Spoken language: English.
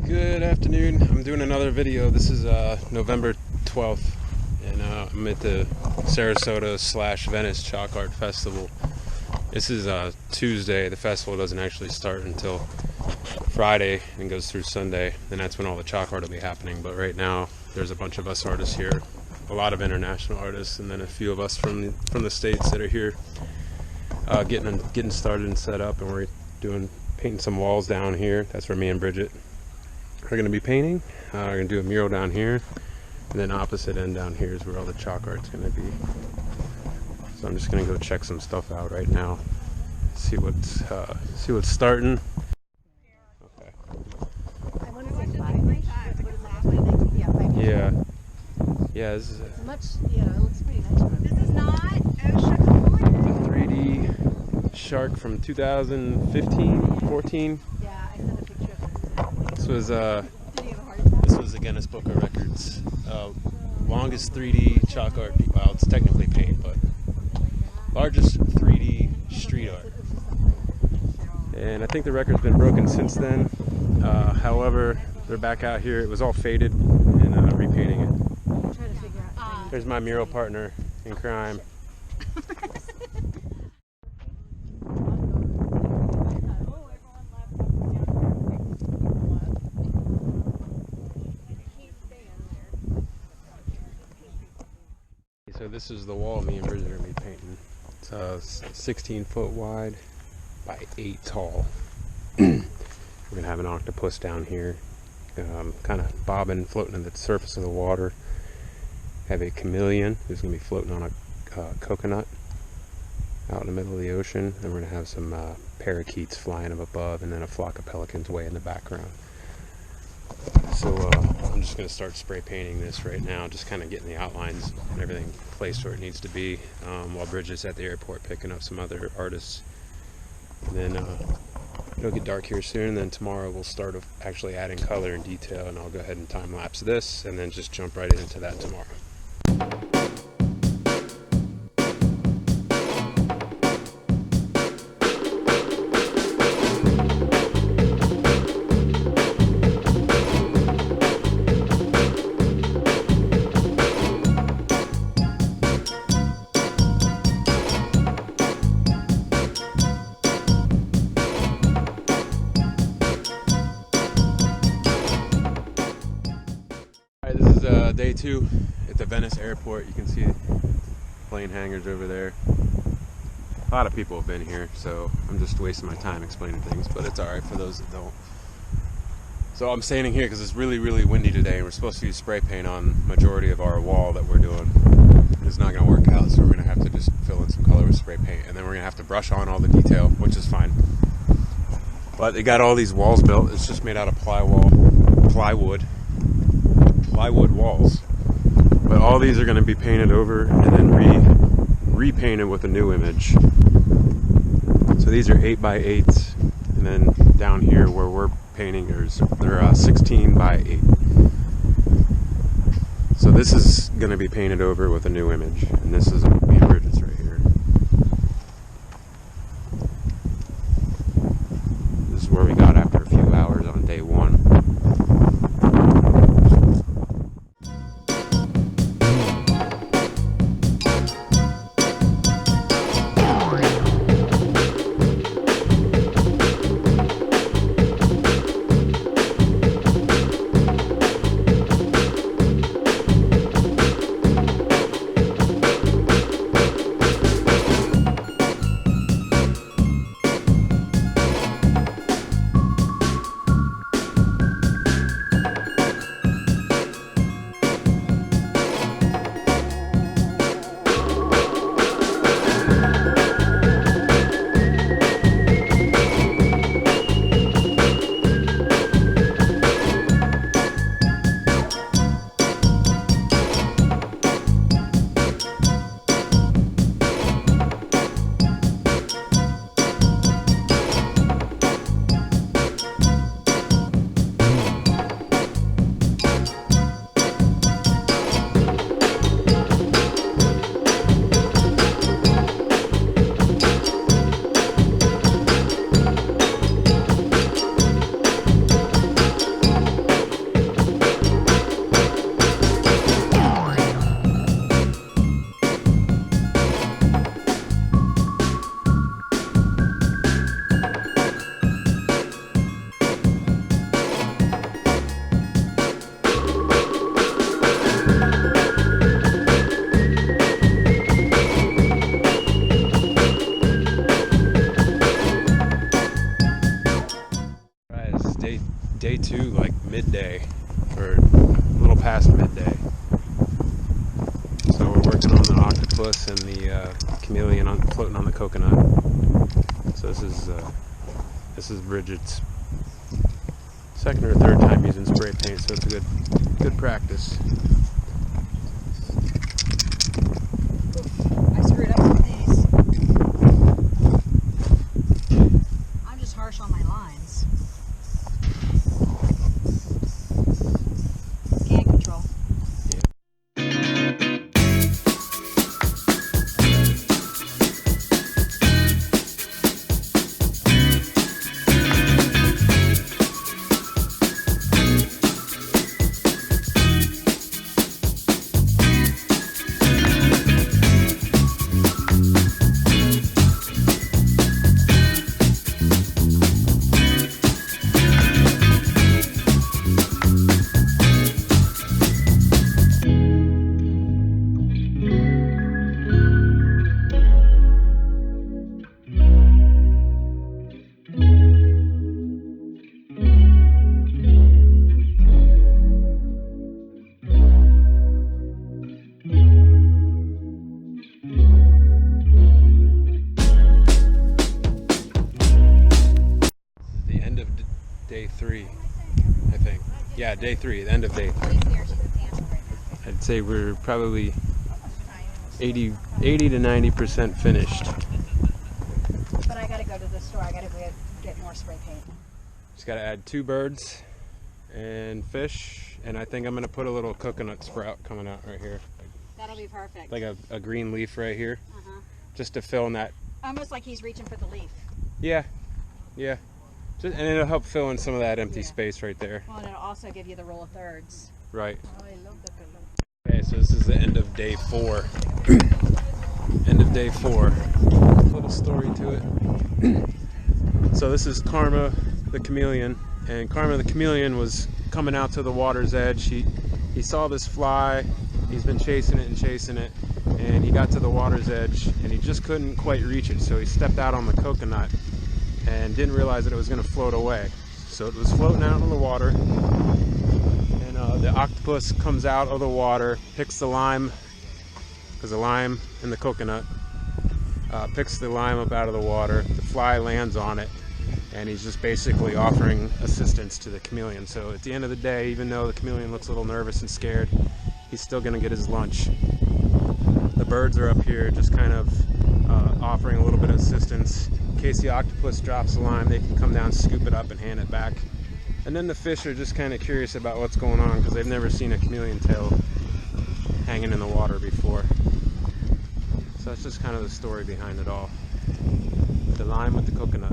Good afternoon. I'm doing another video. This is November 12th, and I'm at the Sarasota/Venice Chalk Art Festival. This is Tuesday. The festival doesn't actually start until Friday and goes through Sunday, and that's when all the chalk art will be happening. But right now, there's a bunch of us artists here, a lot of international artists, and then a few of us from the States that are here getting started and set up, and we're painting some walls down here. That's where me and Bridget are going to be painting. We're going to do a mural down here, and then opposite end down here is where all the chalk art's going to be. So I'm just going to go check some stuff out right now, see what's starting. Okay. Yeah. Yeah, this is it looks pretty nice. This is not OSHA the 3D shark from 2015, 14. Yeah, I sent a picture of it. This was a Guinness Book of Records. Longest 3D chalk art. Well, it's technically paint, but largest 3D street art. And I think the record's been broken since then. However, they're back out here. It was all faded and repainting it. There's my mural partner in crime. So this is the wall me and Bridget are going to be painting. It's 16 foot wide by 8 tall. We're going to have an octopus down here, kind of bobbing, floating at the surface of the water. Have a chameleon who's going to be floating on a coconut out in the middle of the ocean. And we're going to have some parakeets flying up above, and then a flock of pelicans way in the background. So I'm just going to start spray painting this right now, just kind of getting the outlines and everything placed where it needs to be, while Bridget's at the airport picking up some other artists. And then it'll get dark here soon, and then tomorrow we'll start actually adding color and detail, and I'll go ahead and time lapse this and then just jump right into that tomorrow. This is day 2 at the Venice airport. You can see plane hangars over there. A lot of people have been here, so I'm just wasting my time explaining things, but it's alright for those that don't. So I'm standing here because it's really, really windy today, and we're supposed to use spray paint on majority of our wall that we're doing. It's not going to work out, so we're going to have to just fill in some color with spray paint, and then we're going to have to brush on all the detail, which is fine. But they got all these walls built. It's just made out of plywood walls, but all these are going to be painted over and then repainted with a new image. So these are 8 by 8s, and then down here where we're painting they're 16 by 8. So this is going to be painted over with a new image, and this is me and Bridget's right here. This is where we got after a few hours on day 1. day 2, like midday, or a little past midday. So we're working on the octopus and the chameleon floating on the coconut. So this is Bridget's second or third time using spray paint, so it's a good practice. I screwed up with these. I'm just harsh on my lines. Can control. Day 3, I think. Yeah, day 3, the end of day 3. I'd say we're probably 80 to 90% finished. But I gotta go to the store. I gotta go get more spray paint. Just gotta add 2 birds and fish, and I think I'm gonna put a little coconut sprout coming out right here. That'll be perfect. Like a green leaf right here. Just to fill in that. Almost like he's reaching for the leaf. Yeah. And it'll help fill in some of that empty space right there. Well, and it'll also give you the roll of thirds. Right. Oh, I love the color. Okay, so this is the end of day 4. End of day 4. Little story to it. So this is Karma the chameleon, and Karma the chameleon was coming out to the water's edge. He saw this fly. He's been chasing it, and he got to the water's edge, and he just couldn't quite reach it. So he stepped out on the coconut and didn't realize that it was going to float away. So it was floating out in the water, and the octopus comes out of the water, picks the lime, because the lime in the coconut, picks the lime up out of the water. The fly lands on it, and he's just basically offering assistance to the chameleon. So at the end of the day, even though the chameleon looks a little nervous and scared, he's still going to get his lunch. The birds are up here just kind of offering a little bit of assistance. In case the octopus drops the lime, they can come down, scoop it up, and hand it back. And then the fish are just kind of curious about what's going on, because they've never seen a chameleon tail hanging in the water before. So that's just kind of the story behind it all. The lime with the coconut.